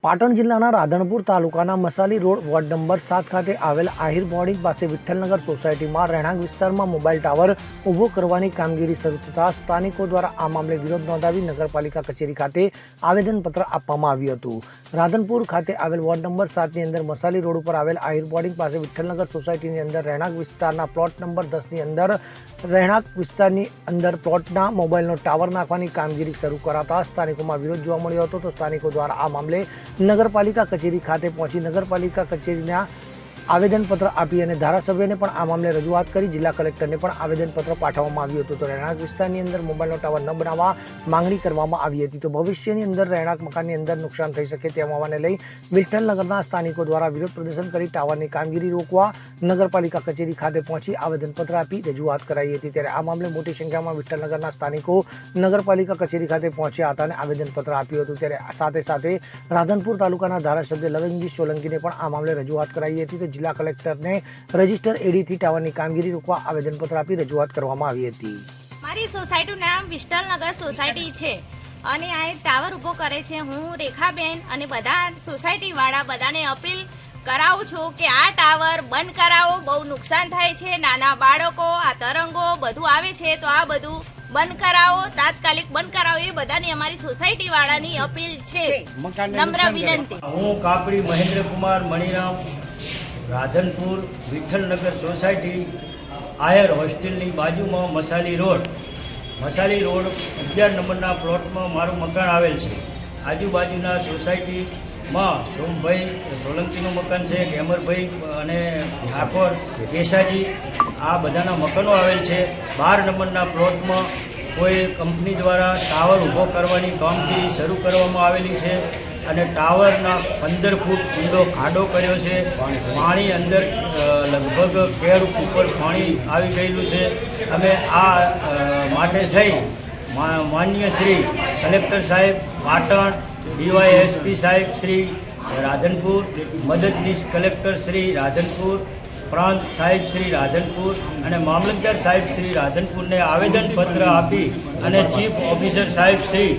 પાટણ જિલ્લાના રાધનપુર તાલુકાના મસાલી road ward number 7 ખાતે આવેલ આહિર બોર્ડિંગ પાસે વિઠ્ઠલનગર સોસાયટીમાં રહેણાંક વિસ્તારમાં મોબાઈલ ટાવર ઊભો કરવાની કામગીરી શરૂ થતાં સ્થાનિકો દ્વારા આ મામલે વિરોધ નોંધાવી નગરપાલિકા કચેરી ખાતે આવેદનપત્ર આપવામાં આવ્યું હતું। રાધનપુર ખાતે આવેલ વોર્ડ નંબર 7 ની અંદર મસાલી રોડ ઉપર આવેલ આહિર બોર્ડિંગ પાસે વિઠ્ઠલનગર સોસાયટીની અંદર રહેણાંક વિસ્તારના પ્લોટ નંબર 10 ની અંદર રહેણાંક વિસ્તારની અંદર પ્લોટના મોબાઈલનો ટાવર નાખવાની કામગીરી શરૂ કરાતા સ્થાનિકોમાં વિરોધ જોવા મળ્યો હતો। તો સ્થાનિકો દ્વારા આ મામલે નગરપાલિકા કચેરી ખાતે પહોંચી નગરપાલિકા કચેરીના આવેદનપત્ર આપી અને ધારાસભ્યને પણ આ મામલે રજૂઆત કરી જિલ્લા કલેક્ટરને પણ આવેદનપત્ર પાઠવવામાં આવ્યું હતું। તો રહેણાંક વિસ્તારની અંદર મોબાઈલનો ટાવર ન બનાવવા માંગણી કરવામાં આવી હતી। તો ભવિષ્યની અંદર રહેણાંક મકાનની અંદર નુકસાન થઈ શકે તેમ હોવાને લઈ વિઠ્ઠલનગરના સ્થાનિકો દ્વારા વિરોધ પ્રદર્શન કરી ટાવરની કામગીરી રોકવા નગરપાલિકા કચેરી ખાતે પહોંચી આવેદનપત્ર આપી રજૂઆત કરાઈ હતી। ત્યારે આ મામલે મોટી સંખ્યામાં વિઠ્ઠલનગરના સ્થાનિકો નગરપાલિકા કચેરી ખાતે પહોંચ્યા હતા અને આવેદનપત્ર આપ્યું હતું। ત્યારે સાથે સાથે રાધનપુર તાલુકાના ધારાસભ્ય લવિંગજી સોલંકીને પણ આ મામલે રજૂઆત કરાઈ હતી। તો જિલ્લા કલેક્ટરને રજિસ્ટર એડીથી ટાવરની કામગીરી રોકવા આવેદનપત્ર આપી રજૂઆત કરવામાં આવી હતી। મારી સોસાયટીનું નામ વિઠ્ઠલનગર સોસાયટી છે અને આ એક ટાવર ઊભો કરે છે। હું રેખાબેન અને બધા સોસાયટી વાળા બધાને અપીલ કરાવું છું કે આ ટાવર બંધ કરાવો, બહુ નુકસાન થાય છે, નાના બાળકો, આ તરંગો બધું આવે છે, તો આ બધું બંધ કરાવો, તાત્કાલિક બંધ કરાવો, એ બધાની અમારી સોસાયટી વાળાની અપીલ છે, નમ્ર વિનંતી। હું કાપડી મહેન્દ્ર કુમાર મણીરામ, રાધનપુર વિઠ્ઠલનગર સોસાયટી આયર હોસ્ટેલની બાજુમાં મસાલી રોડ 11 નંબરના પ્લોટમાં મારું મકાન આવેલ છે। આજુબાજુના સોસાયટીમાં સોમભાઈ સોલંકીનું મકાન છે, ગેમરભાઈ અને ઠાકોર કેસાજી, આ બધાના મકાનો આવેલ છે। 12 નંબરના પ્લોટમાં કોઈ કંપની દ્વારા ટાવર ઊભો કરવાની કામગીરી શરૂ કરવામાં આવેલી છે અને ટાવરના 15 ફૂટ ઊંડો ખાડો કર્યો છે। પાણી અંદર લગભગ કેળ ઉપર પાણી આવી ગયેલું છે। અમે આ માટે થઈ માન્ય શ્રી કલેક્ટર સાહેબ પાટણ, ડીવાયએસપી સાહેબ શ્રી રાધનપુર, મદદનીશ કલેક્ટર શ્રી રાધનપુર, પ્રાંત સાહેબ શ્રી રાધનપુર અને મામલતદાર સાહેબ શ્રી રાધનપુરને આવેદનપત્ર આપી અને ચીફ ઓફિસર સાહેબ શ્રી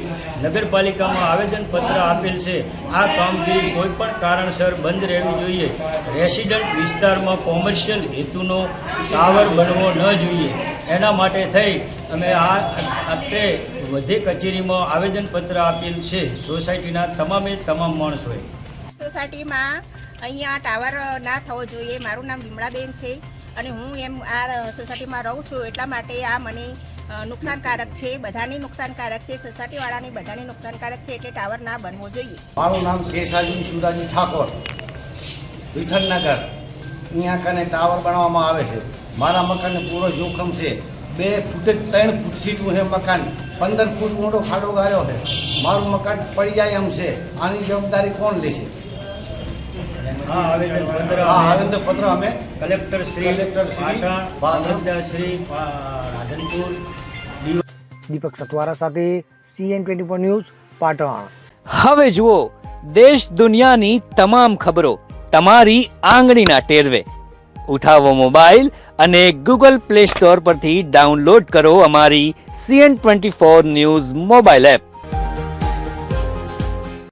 નગરપાલિકામાં આવેદનપત્ર આપેલ છે। આ કામગીરી કોઈપણ કારણસર બંધ રહેવી જોઈએ। રેસિડન્ટ વિસ્તારમાં કોમર્શિયલ હેતુનો ટાવર બનવો ન જોઈએ। એના માટે થઈ અમે આ અત્રે વધે કચેરીમાં આવેદનપત્ર આપેલ છે સોસાયટીના તમામ માણસોએ। સોસાયટીમાં અહીંયા ટાવર ના થવો જોઈએ। મારું નામ વિમળાબેન છે અને હું આ સોસાયટીમાં રહું છું, એટલા માટે આ મને નુકસાનકારક છે, બધાને નુકસાનકારક છે, સોસાયટીવાળાને બધાને નુકસાનકારક છે, એટલે ટાવર ના બનવો જોઈએ। મારું નામ કેસાજી સુરાજી ઠાકોર, વિઠ્ઠલનગર। અહીંયા કને ટાવર બનાવવામાં આવે છે। મારા મકાનને પૂરો જોખમ છે। 2 ફૂટ 3 ફૂટ સીટું છે મકાન, 15 ફૂટ મોટો ખાડો ગાળ્યો છે। મારું મકાન પડી જાય એમ છે। આની જવાબદારી કોણ લેશે? આવેદનપત્ર અમે કલેક્ટર શ્રી મામલતદાર શ્રી રાધનપુર દીપક સતવારા સાથે CN24 ન્યૂઝ પાટણ। હવે જુઓ દેશ દુનિયાની તમામ ખબરો તમારી આંગળીના ટેરવે। ઉઠાવો મોબાઈલ અને Google Play Store પરથી ડાઉનલોડ કરો અમારી CN24 ન્યૂઝ મોબાઈલ એપ।